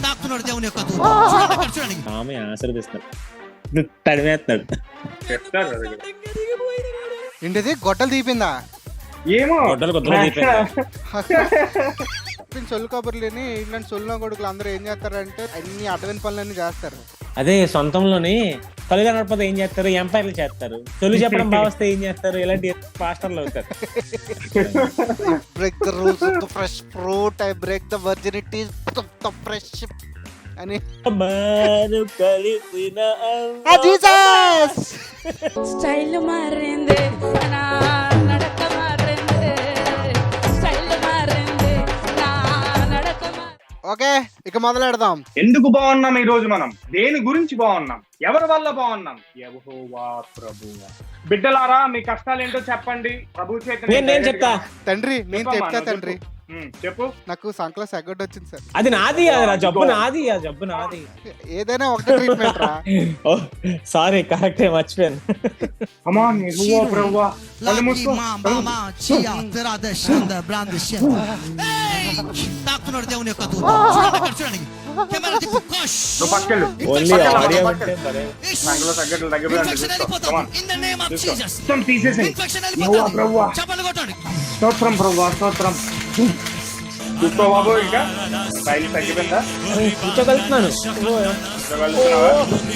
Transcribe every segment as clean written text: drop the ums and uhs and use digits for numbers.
తాకుతున్నాడు దేవుని యొక్క ఆమె ఆశీర్వదిస్తాడు తడివేస్తున్నాడు. ఏంటిది గొడ్డలు తీపిందా? ఏమో సొల్లు కబుర్లేని ఇట్లాంటి సొల్లు కొడుకులు అందరూ ఏం చేస్తారంటే అన్ని అడ్డమైన పనులన్నీ చేస్తారు. అదే సొంతంలోని కలుగా నడపద ఏం చేస్తారు, ఎంపైర్లు చేస్తారు. సొల్లు చెప్పడం బాగా వస్తే ఏం చేస్తారు, ఇలాంటి పాస్టర్లు అవుతారు. Break the rules of the fresh fruit, I break the virginity of the fresh అని జీసస్ స్టైల్ మారింది నా నడక మారింది, స్టైల్ మారింది నా నడక ఓకే ఇక మొదలెడదాం. ఎందుకు బాగున్నాం ఈ రోజు? మనం దేని గురించి బాగున్నాం? ఎవరి వల్ల బాగున్నాం? యెహోవా ప్రభువా. బిడ్డలారా మీ కష్టాలు ఏంటో చెప్పండి. ప్రభు చేత నేను చెప్తా తండ్రి, నేను చెప్తా తండ్రి. చెప్పు. నాకు సంకలో సెగొడ్డు వచ్చింది సార్. అది నాది, అది జబ్బు నాది, ఆ జబ్బు నాది. ఏదైనా ఒకటే ట్రీట్మెంట్ రా. సారీ కరెక్టే మర్చిపోయాను. అమాన్ యెహోవా ప్రభువా. తాకుతున్నాడు దేవుని యొక్క స్తోత్రం ప్రభువా, స్తోత్రం. బాబు ఇంకా బయలు తగ్గిపోయిందా? కూర్చోగలుగుతున్నాను.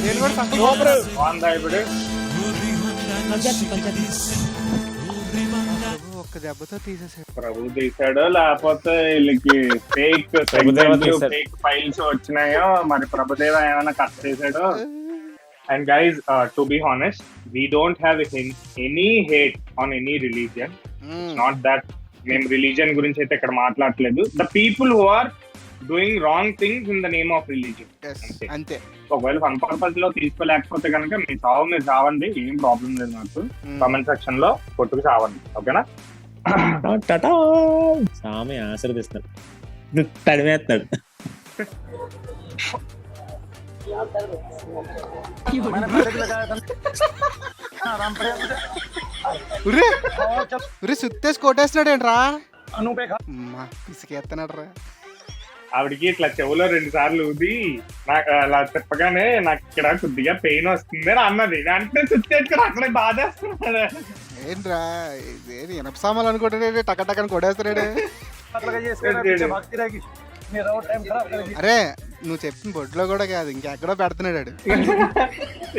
నేను కూడా సంకలో బాగుందా ఇప్పుడు? ఒక్క దెబ్బతో తీసేసాడు. ప్రభు తీసాడో లేకపోతే వీళ్ళకి ఫేక్ ఫేక్ ఫైల్స్ వచ్చినాయో మరి ప్రభుదేవ ఏమైనా కట్ చేసాడో. And guys to be honest, we don't have any hate on any religion. Not that మేము రిలీజియన్ గురించి అయితే ఇక్కడ మాట్లాడలేదు. The people who are doing wrong things in the name of religion అంతే. ఒకవేళ ఫన్ పర్పస్ లో తీసుకోలేకపోతే కనుక మీ సావు మీరు చావండి, ఏం ప్రాబ్లం లేదు. నాకు కామెంట్ సెక్షన్ లో కొట్టుకు చావండి, ఓకేనా? సామె ఆశీర్వదిస్తాడు తడివేస్తున్నాడు. సుత్తేసి కొట్టేస్తున్నాడు ఏంట్రా? పిసికేస్తున్నాడు రా. ఆవిడికి ఇట్లా చెవులో 2 సార్లు ఊది నాకు అలా చెప్పగానే నాకు ఇక్కడ కొద్దిగా పెయిన్ వస్తుంది అని అన్నది. అంటే చుట్టేసుకుని అక్కడ బాధేస్తున్నాడు. ఏంట్రా ఇదేది ఇనప సామాన్లు అనుకుంటాడు, టక్క టక్కని కొట్టేస్తున్నాడు. అరే నువ్వు చెప్పిన బొడ్లో కూడా కాదు, ఇంకెక్కడో పెడుతున్నాడు.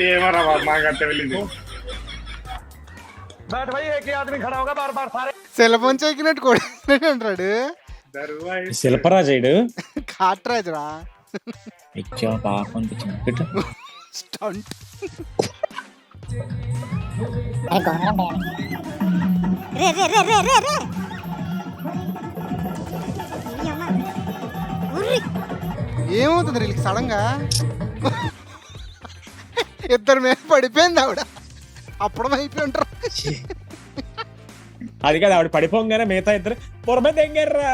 ఏమరా మాకు తెలియదు. సెలఫోన్ చెక్కినట్టు కొట్టేస్తున్నాడు అంటాడు. శిల్పరాజుడు కాట్రాజురా స్టంట్. ఏమవుతుంది వీళ్ళకి సడన్ గా? ఇద్దరు మీద పడిపోయింది ఆవిడ. అప్పుడు అయిపోయి ఉంటారు. అది కాదు, ఆవిడ పడిపోగానే మిగతా ఇద్దరు పొరమే తెంగారా.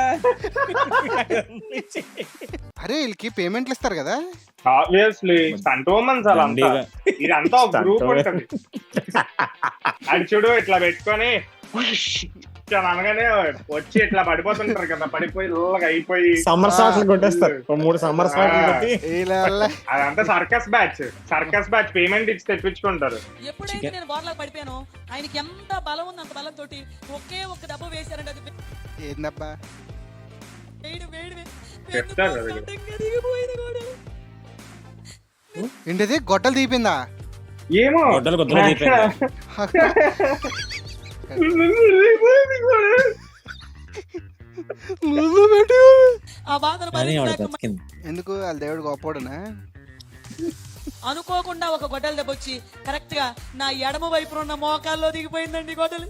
అరే వీళ్ళకి పేమెంట్లు ఇస్తారు కదా. ఆబ్వియస్లీ స్టంట్ ఉమెన్స్ అలా ఇదంతా ఒక గ్రూప్ ఉంటుంది. అది చూడు ఇట్లా పెట్టుకొని అనగానే వచ్చి ఇట్లా పడిపోతుంటారు కదా, పడిపోయి అయిపోయి సమ్మర్ సాట్లు కొట్టేస్తారు. 3 సమ్మర్ సాట్లు. అదంతా సర్కస్ బ్యాచ్ పేమెంట్ ఇచ్చి తెప్పించుకుంటారు. ఎప్పుడైతే నేను గోడలకు పడిపోయాను, ఆయనకి ఎంత బలం ఉంది, అంత బలం తోటి ఒకే ఒక్క దెబ్బ వేశారంటే అది ఏందబ్బా చెప్తారు. ఏంటిది గొడ్డలు తీపిందా? ఏమో ఎందుకు వాళ్ళ దేవుడు గొప్పోడునా? అనుకోకుండా ఒక గొడ్డలు దెబ్బ వచ్చి కరెక్ట్ గా నా ఎడమ వైపు ఉన్న మోకాల్లో దిగిపోయిందండి గొడ్డలు.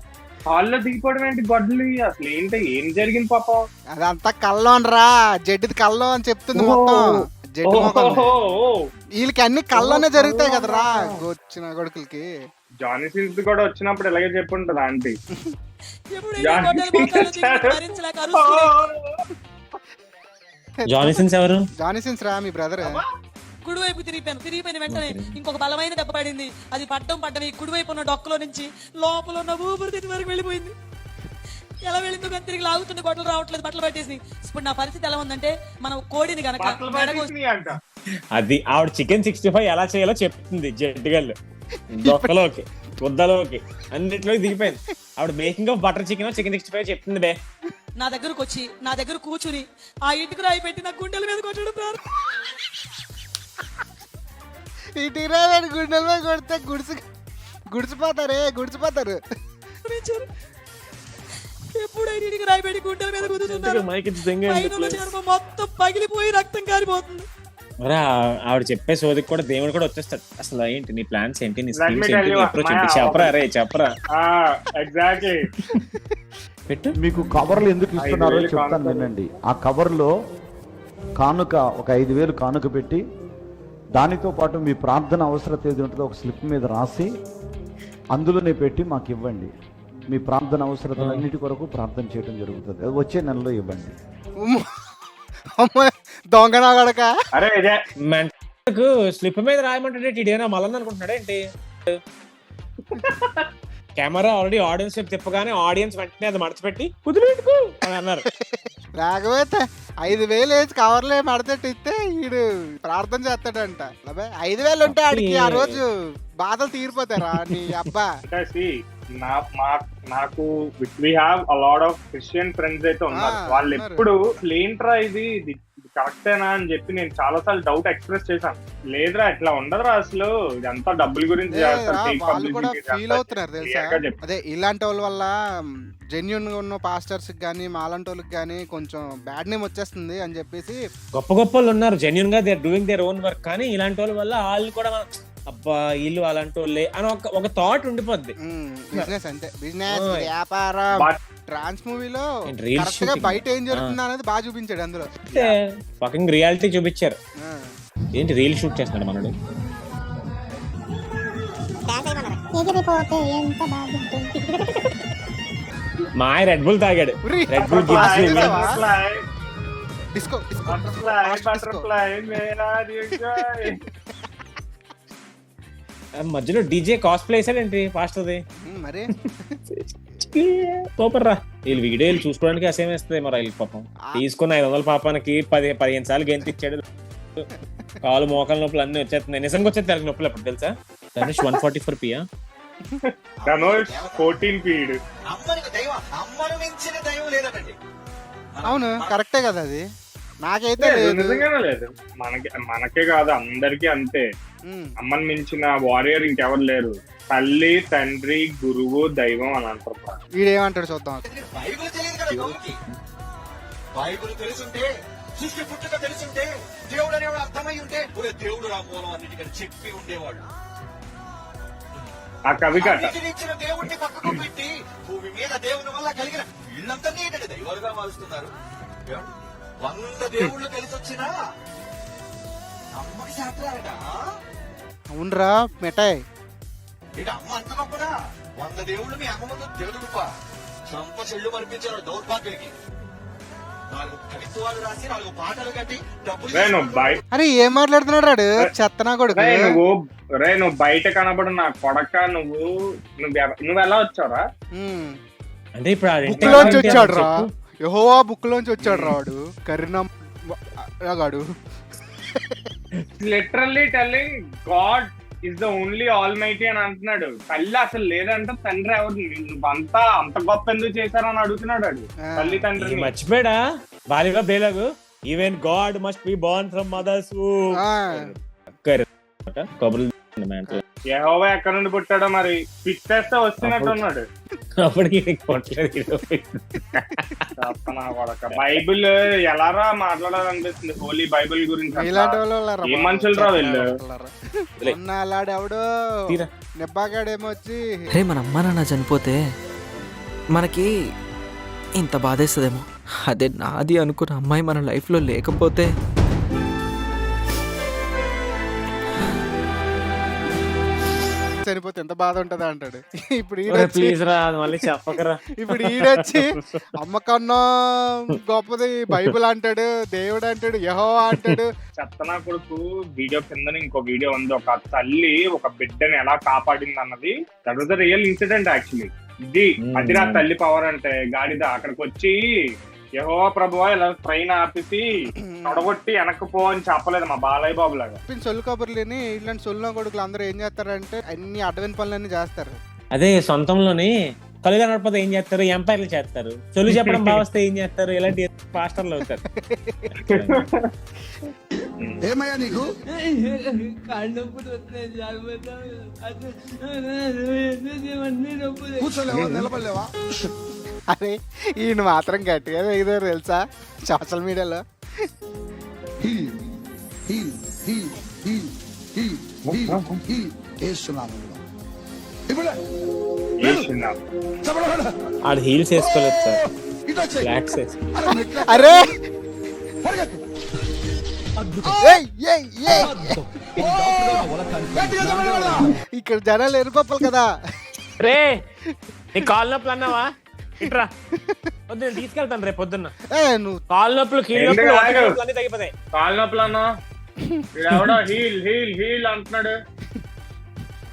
హాల్లో దిగిపోవడం ఏంటి గొడ్డలు? అసలు ఏంటి, ఏం జరిగింది పాపం? అదంతా కళ్ళం రా, జడ్డిది కళ్ళం అని చెప్తుంది మొత్తం. వీళ్ళకి అన్ని కళ్ళనే జరుగుతాయి కదరా వచ్చిన కొడుకులకి. జానీ సీన్స్ కూడా వచ్చినప్పుడు ఇలాగే చెప్పుంటది ఆంటీ. జానీ సీన్స్ ఎవరు? జానీ సీన్స్ రా మీ బ్రదర్. కుడివైపు తిరిగిపోయిన వెంటనే ఇంకొక బలమైన దెబ్బ పడింది. అది పడ్డం ఈ కుడివైపు ఉన్న డొక్కలో నుంచి లోపల ఉన్న ఊపిరితిత్తు వరకు వెళ్ళిపోయింది. ఎలా వెళ్ళిందో కానీ తిరిగి లాగుతుంది, గొడవలు రావట్లేదు, బట్టలు పట్టేసి. ఇప్పుడు నా పరిస్థితి ఎలా ఉందంటే, మనం కోడిని గనక బట్టలు పట్టేసినాయి అంట. అది ఆవిడ చికెన్ 65 ఎలా చేయాలో చెప్తుంది జడ్డుగల్లు. దొక్కలోకి గుద్దలోకి అన్నింటిలోకి దిగిపోయింది ఆవిడ. మేకింగ్ ఆఫ్ బటర్ చికెన్ 65 చెప్తుంది బే. నా దగ్గరకు వచ్చి నా దగ్గర కూర్చుని ఆ ఇంటికి రాయి పెట్టి నా గుండెల మీద కొట్టడం ఇంటికి రాని గుండెల మీద కొడితే గుడిసిపోతారు. ప్రారంభించారు. ఎప్పుడైనా ఇంటికి రాయి పెట్టి గుండెల మీద కుదురుతున్నారు, మొత్తం పగిలిపోయి రక్తం కారిపోతుంది. ఆవిడ చెప్పే సోదికి కూడా దేవుడు కూడా వచ్చేస్తాడు. అసలు ఏంటి నీ ప్లాన్స్ ఏంటి, నీ Let me స్కీమ్స్ tell ఏంటి, you, అప్రోచ్ Maya, ఏంటి, చెప్పరా రే చెప్పరా. ఎగ్జాక్ట్లీ. పెట్టు. మీకు కవర్లు ఎందుకు ఇస్తున్నారో 5,000 చెప్తాను వినండి. ఆ కవర్లో కానుక ఒక 5,000 కానుక పెట్టి, దానితో పాటు మీ ప్రార్థన అవసరత ఏది ఉంటుందో ఒక స్లిప్ మీద రాసి అందులోనే పెట్టి మాకు ఇవ్వండి. మీ ప్రార్థన అవసరతలన్నిటి కొరకు ప్రార్థన చేయడం జరుగుతుంది. అది వచ్చే నెలలో ఇవ్వండి. దొంగ నా కొడక. అరే ఇదే మెంటకు స్లిప్ మీద రాయమంటే ఇదేనా మళ్ళీ అనుకుంటున్నాడా ఏంటి? కెమెరా ఆల్రెడీ ఆడియన్స్ తిప్పగానే ఆడియన్స్ వెంటనే అది మడచిపెట్టి కుదిరేందుకు అని అన్నారు. లేకపోతే 5,000 వేసి కవర్లే మడతెట్టి ఇస్తే వీడు ప్రార్థన చేస్తాడంట. 5,000 ఉంటే ఆడికి ఆ రోజు బాధలు తీరిపోతారా నీ అబ్బా. నాకు we have a lot of Christian friends అయితే ఉన్నారు. వాళ్ళు ఎప్పుడు ఏంట్రా ఇది కరెక్టేనా అని చెప్పి నేను చాలా సార్లు డౌట్ ఎక్స్ప్రెస్ చేశాను. లేదురా ఇట్లా ఉండదురా, అసలు ఇదంతా డబ్బుల గురించి వాళ్ళు కూడా ఫీల్ అవుతున్నారు తెలుసా. అదే ఇలాంటి వాళ్ళ వల్ల జెన్యున్ గా ఉన్న పాస్టర్స్ గానీ మాలాంటి వాళ్ళకి గానీ కొంచెం బ్యాడ్ నేమ్ వచ్చేస్తుంది అని చెప్పేసి. గొప్ప గొప్ప వాళ్ళు ఉన్నారు జెన్యున్ గా, they are doing their own work. కానీ ఇలాంటి వాళ్ళ వల్ల వాళ్ళు కూడా అబ్బా వీళ్ళు అలాంటి వాళ్ళే అని ఒక థాట్ ఉండిపోద్ది. బిజినెస్ అంటే బిజినెస్ వ్యాపారం. ట్రాన్స్ మూవీలో కరెక్ట్ గా బయట ఏం జరుగుతుంది అనేది బాగా చూపించాడు అందులో. ఫకింగ్ రియాలిటీ చూపించారు. ఏంటి రీల్ షూట్ చేస్తున్నాడు మనడు. మా రెడ్ బుల్ తాగాడు. రెడ్ బుల్ డిస్కో మధ్యలో డీజే కాస్ప్లే వేసాడేంటి పాస్టర్ది. మరి సూపర్ రా. వీళ్ళు వీడియోలు చూసుకోవడానికి అసేం వేస్తుంది మరి వీళ్ళకి పాపం. తీసుకున్న 500 పాపానికి 15 సార్లు గెంతిచ్చాడు. కాలు మోకాల నొప్పులు అన్ని వచ్చేస్తున్నాయి. నిజంగా వచ్చేది నొప్పులు ఎప్పుడు తెలుసా? ధనుష్ 144 పియా, ధనుష్ 14 ఫీడ్. అవును కరెక్టే కదా అది. నాకైతే నిజంగానే లేదు. మనకే కాదు అందరికీ అంతే. అమ్మని మించిన వారియర్ ఇంకెవరు లేరు. తల్లి, తండ్రి, గురువు, దైవం అని అంటారు. వీడేమంటాడు చూద్దాం. బైబిల్ తెలుసుంటే, సృష్టి పుట్టుక తెలుసుంటే, దేవుడు అనేవాడు అర్థమై ఉంటే దేవుడు రా మూలం అన్నిటికని చెప్పి ఉండేవాడు. ఆ కవి కథ ఇచ్చిన దేవుడిని పక్కకు పెట్టి భూమి మీద దేవుని వల్ల కలిగిన వీళ్ళందరినీ ఏంటంటే దైవాలుగా మారుస్తున్నారు. 100 దేవుళ్ళు కలిసి వచ్చినా అమ్మకి శాస్త్రాలట. అవునరా మిఠాయి. అమ్మ అంత గొప్పదా? 100 దేవుళ్ళు మీ అమ్మ ముందు దేవుడుపా సంప చెల్లు మరిపించారు దౌర్భాగ్యుడికి. 4 కవిత్వాలు రాసి 4 పాటలు కట్టి డబ్బులు. అరే ఏం మాట్లాడుతున్నాడు రాడు చెత్తనా కొడుకు. నువ్వు బయట కనబడు నా కొడక. నువ్వు ఎలా వచ్చావురా? అంటే ఇప్పుడు బుక్ లోంచి వచ్చాడు రా. యెహోవా బుక్ లోంచి వచ్చాడు రాడు. కరీనా గాడు literally telling God is the only all mighty అని అంటున్నాడు. తల్లి అసలు లేదంటే తండ్రి ఎవరు అంతా అంత గొప్ప ఎందుకు చేశారని అడుగుతున్నాడు. అది తల్లి తండ్రి మర్చిపోయాడా బాలిగా బేలాగు. Even God must be born from mothers కబుర్లు. యెహోవా ఎక్కడ నుండి పుట్టాడో మరి పిచ్చేస్తే వస్తున్నట్టు ఉన్నాడు. అప్పటికి బైబిల్ ఎలారా మాట్లాడాలనిపిస్తుంది. హోలీ బైబిల్ గురించి. ఇలాంటి వాళ్ళు ఏ మనుషులు రా వెళ్ళు. అలాడెవడో నెబ్బాగాడేమో వచ్చి మన అమ్మ నాన్న చనిపోతే మనకి ఇంత బాధేస్తుందేమో. అదే నాది అనుకున్న అమ్మాయి మన లైఫ్లో లేకపోతే చనిపోతే ఎంత బాధ ఉంటది అంటాడు. ఇప్పుడు ఇప్పుడు ఈడొచ్చి అమ్మ కన్నా గొప్పది బైబిల్ అంటాడు, దేవుడు అంటాడు, యెహోవా అంటాడు. చెత్తనా కొడుకు వీడియో కింద ఇంకో వీడియో ఉంది. ఒక తల్లి ఒక బిడ్డని ఎలా కాపాడింది అన్నది. That was the real incident actually. ఇది అదిరా తల్లి పవర్ అంటే. గాడిద అక్కడికి వచ్చి యెహోవా ప్రభువా ఇలా ట్రైన్ ఆపేసి తొడగొట్టి వెనక్కి పో అని చెప్పలేదు మా బాలయ్య బాబు లాగా. సొల్లు కబుర్లేని ఇట్లాంటి సొల్లు కొడుకులు అందరూ ఏం చేస్తారంటే అన్ని అడ్డమైన పనులన్నీ చేస్తారు. అదే సొంతంలోని కలుగా నడపతే ఏం చేస్తారు, ఎంపైర్లు చేస్తారు. చొల్లు చెప్పడం బాగా వస్తే ఏం చేస్తారు, ఇలాంటి పాస్టర్లు అవుతారు. ఏమయ్యా నీకు కూర్చోలేవా నిలబడలేవా? అరే ఈయన మాత్రం గట్టిగా ఎగిదారు తెలుసా సోషల్ మీడియాలో. Heal heal heal heal heal heal heal ఏసునామములో. ఇప్పుడు ఆడు హీల్స్ వేసుకోలేదు సార్, ఇటు వచ్చేయ్. ఫ్లాట్స్ వేసుకో. అరే పరిగెత్తు. ఏయ్, ఏయ్, ఏయ్. గట్టిగా నిలబడరా. ఇక్కడ జనాలు ఎరుపప్పలు కదా. రే నీ కాళ్ళ నొప్పులు అన్నావా, ఇట్రా పొద్దున్న తీసుకెళ్తాను రేపు పొద్దున్న. నువ్వు కాళ్ళ నొప్పులు, కీళ్ళ నొప్పులు, వాటి నొప్పులు అన్ని తగ్గిపోతాయి. కాళ్ళ నొప్పులు అన్నా ఎవడో హీల్ హీల్ హీల్ అంటున్నాడు.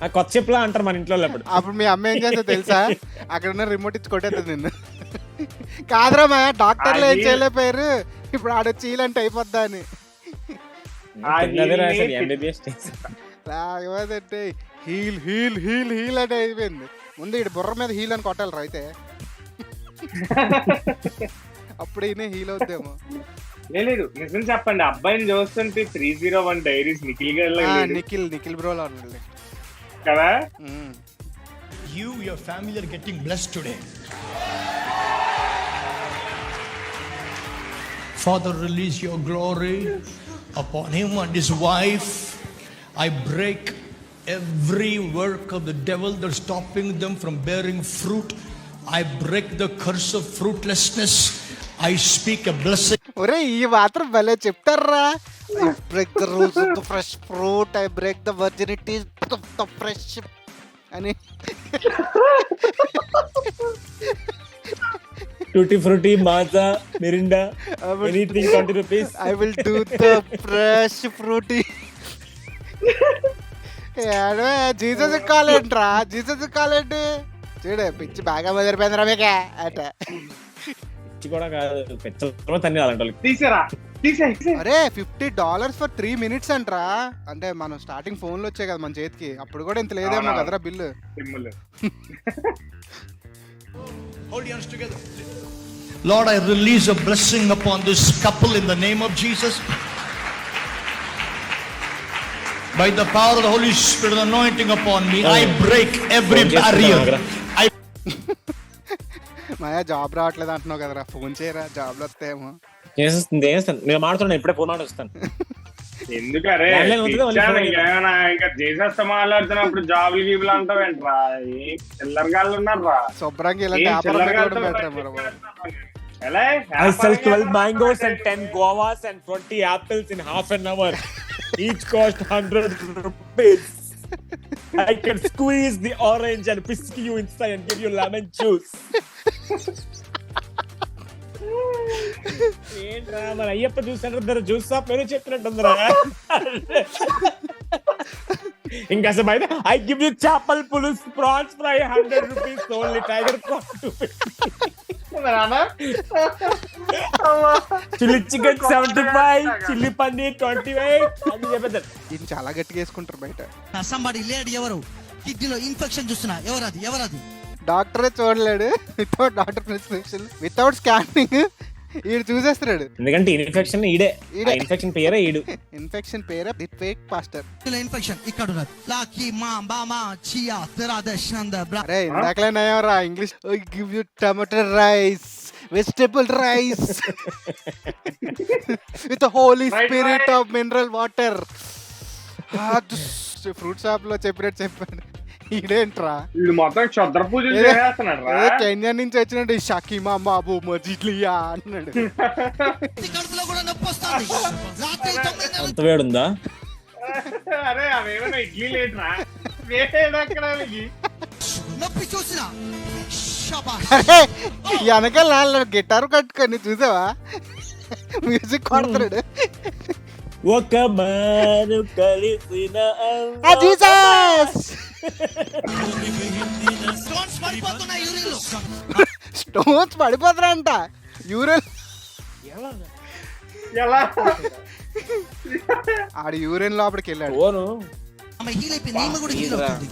ఆ కొత్త చెప్పులా అంటారు మన ఇంట్లో అప్పుడు. అప్పుడు మీ అమ్మ ఏం చేస్తా తెలుసా, అక్కడ ఉన్న రిమోట్ ఇచ్చి కొట్టేస్తుంది నిన్ను. కాదురా మా డాక్టర్లు ఏం చేయలేకపోయారు, ఇప్పుడు ఆడొచ్చి హీల్ అయిపోద్దా అని. లేకపోతే హీల్ హీల్ హీల్ హీల్ అంటే అయిపోయింది. ముందు ఇటు బుర్ర మీద హీల్ అని కొట్టాలి అయితే అప్పుడు ఈయన హీల్ అవుద్దేమో. లేదు నిజం చెప్పండి, అబ్బాయిని చూస్తుంటే 301 డైరీస్ నిఖిల్ గారు నిఖిల్ బ్రోలో ఉన్నాడు కదా. You, your family are getting blessed today. Father, release your glory upon him and his wife. I break every work of the devil that's stopping them from bearing fruit. I break the curse of fruitlessness. I speak a blessing. ఒరే ఈ మాత్రం భలే చెప్తారా. I break the rules of the fresh fruit. I break the virginity of the fresh అని. Tutti frutti, Maaza, Mirinda, anything 20 rupees. I will do the fresh fruity. Jesus కాలేంట్రా, Jesus కాలేంటి చూడు పిచ్చి బాగా మొదలుపోయిందిరా మీకే అట. కూడా కాదు, పెచ్చలో తన్ని అలాంటి తీసారా అరే $50 for 3 minutes అంట్రా. అంటే మనం స్టార్టింగ్ ఫోన్లు వచ్చాయి కదా మన చేతికి, అప్పుడు కూడా ఇంత లేదేమో కదరా bill. Hold your hands together. Lord, I release a blessing upon this couple in the name of Jesus. By the power of the Holy Spirit, anointing upon me, I break every barrier. Maya job రావట్లేదు అంటున్నావు కదరా, phone చేయరా జాబ్లు వస్తాయేమో. చేస్తాను నేను మాట్లాడుతున్నా, ఇప్పుడే ఫోన్ మాట్లాడుస్తాను. ఎందుకరే ఇంకా చేసేస్తా మాట్లాడుతున్నప్పుడు జాబులు గీబులు అంటావేంట్రా, చిల్లరగాళ్ళు ఉన్నారా శుభ్రంగా ఇలాంటి I sell 12 mangoes and 10 guavas and 20 apples in half an hour. Each cost 100 rupees. I can squeeze the orange and whisk you inside and give you lemon juice. ఏంట్రా మన అయ్యప్ప జ్యూస్ అంటే జ్యూస్ షాప్ పేరు చెప్పినట్టుందిరా. ఇంకా అసలు బయట I give you చేపల పులుసు, prawns fry 100 rupees only, tiger prawn 250. Chilli chicken 75, chilli paneer 25 అని చెప్పేది. ఇది చాలా గట్టిగా వేసుకుంటారు బయట. సంబడి లేడు, ఎవరు కిడ్నీలో ఇన్ఫెక్షన్ చూస్తున్నా, ఎవరది డాక్టరే చూడలేడు, without doctor prescription, without scanning ఈడు చూసేస్తున్నాడు. ఎందుకంటే ఇన్ఫెక్షన్ ఈడే, ఇన్ఫెక్షన్ పేరే ఈడు. ఇన్ఫెక్షన్ పేరే ది ఫేక్ పాస్టర్. ఇన్ఫెక్షన్ ఇక్కడ ఉన్నది. లాకి మా బామా చియా తెరా దశనంద బ్రా. అరే ఇందాకలే నయ్యరా English. Give you tomato rice, vegetable rice with holy spirit of mineral water. Fruit shop లో చెప్పినట్టు చెప్పాడు. ఇదేంట్రా మొత్తం క్షుద్ర పూజలు చేస్తున్నాడు, కెన్యా నుంచి వచ్చినట్టు షకీమా బాబు మజిలియా అన్నాడు. కడుపులో కూడా నొప్పి వస్తుంది. రాత్రి 9 అంత వేడుందా? అరే అవేమన్నా ఇడ్లీ లేట్రా, వేడక్కడ నొప్పి చూసినా వెనకాల గిటార్ కట్టుకొని చూసావా, మ్యూజిక్ కొడతాడు. ఒక మారు కలిసిన స్టోన్స్ పడిపోతున్నాయి యూరిన్లో. Stones పడిపోతారంట urine. ఎలా ఆడు యూరిన్ లోపలికి వెళ్ళాడు. ఓను ఆమె హీల్ అయిపోయింది, ఈమె కూడా హీల్ అవుతుంది.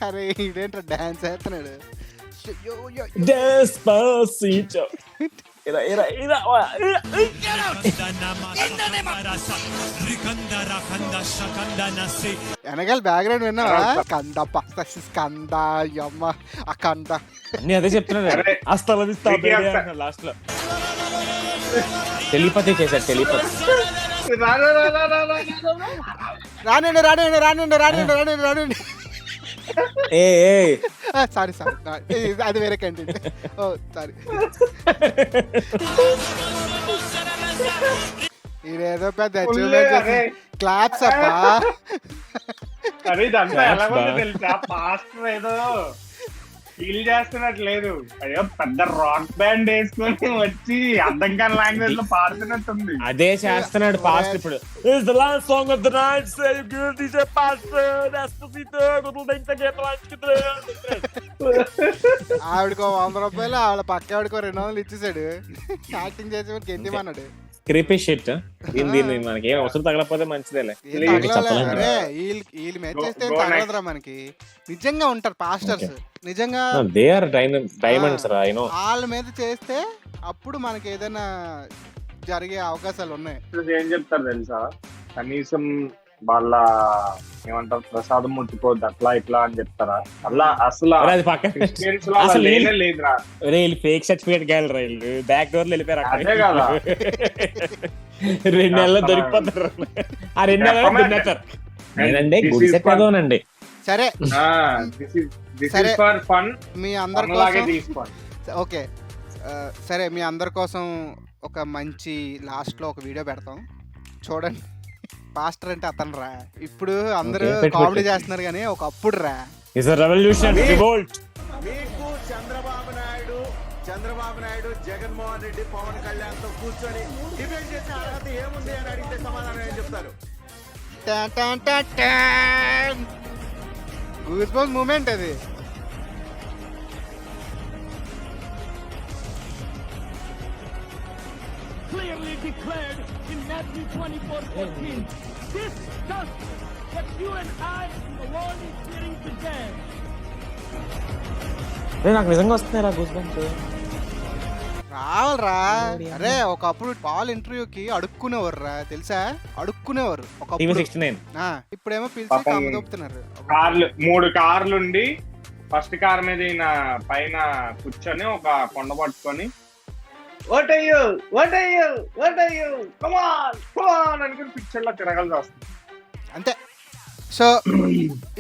అరే ఇదేంట్రా డాన్స్ వేస్తున్నాడు. Despacito. Era. వెనకాల బ్యాక్గ్రౌండ్ విన్నావా? కంద కంద అమ్మ ఆ కంద. అన్ని అదే చెప్తున్నాడు. అస్తలదిస్తా లాస్ట్ లో టెలిపతి చేశాడు. టెలిపతి రానండి. ఏ సారీ అది వేరే కంటెంట్. ఓ సారీ. ఇదేదో పెద్ద క్లాప్స్ అబ్బా. అరే ఇదంతా ఎలా ఉంది తెలుసా? పాస్టర్ ఏదో ఫీల్ చేస్తున్నట్లేదు. అయ్యో పెద్ద రాక్ బ్యాండ్ వేసుకొని వచ్చి అర్థం కాని లాంగ్వేజ్ లో పాడుతున్నట్టుంది. అదే చేస్తున్నాడు పాస్ట్. ఇప్పుడు is the last song of the night, say you girl DJ pastor Despacito ఆవిడకో 100 రూపాయలు, ఆవిడ పక్క ఆవిడకో 200 ఇచ్చేసాడు. యాక్టింగ్ చేసేవాడు గెంతిమన్నాడు. Creepy shit. దీన్ని మనకి ఏం అవసరం తగలకపోతే మంచిదేలే. అరే వీళ్ళు మ్యాచ్ చేస్తే తగలదురా మనకి. నిజంగా ఉంటారు పాస్టర్స్, నిజంగా దే ఆర్ డైమండ్స్ రా. ఐ నో వాళ్ళ మీద చేస్తే అప్పుడు మనకి ఏదైనా జరిగే అవకాశాలు ఉన్నాయి. ఏం చెప్తారు తెలుసా? కనీసం వాళ్ళ ఏమంటారు ప్రసాదం ముట్టుకోవద్దు అట్లా ఇట్లా అని చెప్తారా? అలా అసలు అది పక్కన లేదురా. Fake certificate gallery back door వెళ్ళిపోయారు. అదే కదా 2 నెలల్లో దొరికిపోతారు. ఆ 2 నెలల్లో తినేస్తారు. నేనండి గుడిసె కదోనండి. సరే సరే ఫర్ ఫన్ మీ అందరి కోసం ఓకే సరే మీ అందరి కోసం ఒక మంచి లాస్ట్ లో ఒక వీడియో పెడతాం చూడండి. పాస్టర్ అంటే అతను రా. ఇప్పుడు అందరూ కామెడీ చేస్తున్నారు కానీ ఒకప్పుడు రా. It's a revolution revolt. మీకు చంద్రబాబు నాయుడు జగన్మోహన్ రెడ్డి పవన్ కళ్యాణ్ తో కూర్చొని డిబేట్ చేసే అర్హత ఏముంది అని అడిగితే సమాధానం ఏం చెప్తారు? గూస్ బంప్స్ మూమెంట్ అది. Clearly declared in Matthew 24:14. This does what you and I, the Lord, is getting today. నాకు నిజంగా వస్తున్నారా గూస్ బంప్స్? రావాలరా. అరే ఒకప్పుడు పాల్ ఇంటర్వ్యూకి అడుక్కునేవారు రా, తెలుసా? అడుక్కునేవారు ఒకప్పుడు. ఇప్పుడేమో పిలిచి కమ్మదొప్పుతున్నారు. 3 కార్లు ఉండి ఫస్ట్ కార్ మీద ఈయన పైన కూర్చొని ఒక కొండ పట్టుకొని what are you come on అనుకుని పిక్చర్ లో తిరగాల్సి వస్తుంది అంతే. సో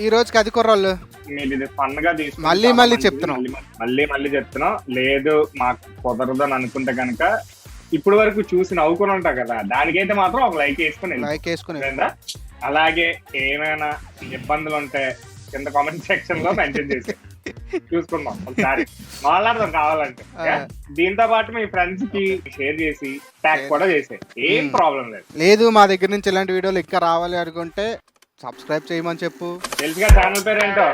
ఈ రోజుకి అది కుర్రోళ్ళు మీరు ఇది ఫన్ గా తీసుకుని మళ్ళీ చెప్తున్నాం లేదు మాకు కుదరదు అని అనుకుంటే కనుక ఇప్పుడు వరకు చూసి నవ్వుకుని ఉంటా కదా, దానికైతే మాత్రం ఒక లైక్ వేసుకుని అలాగే ఏమైనా ఇబ్బందులు ఉంటే కింద కామెంట్ సెక్షన్ లో మెన్షన్ చేసి చూసుకుందాం ఒకసారి మాట్లాడదాం కావాలంటే. దీంతో పాటు మీ ఫ్రెండ్స్ కి షేర్ చేసి ట్యాగ్ కూడా చేసే ఏం ప్రాబ్లం లేదు. మా దగ్గర నుంచి ఇలాంటి వీడియోలు ఇంకా రావాలి అనుకుంటే సబ్స్క్రైబ్ చేయమని చెప్పు. తెలుసుగా ఛానల్ పేరు ఏంటో.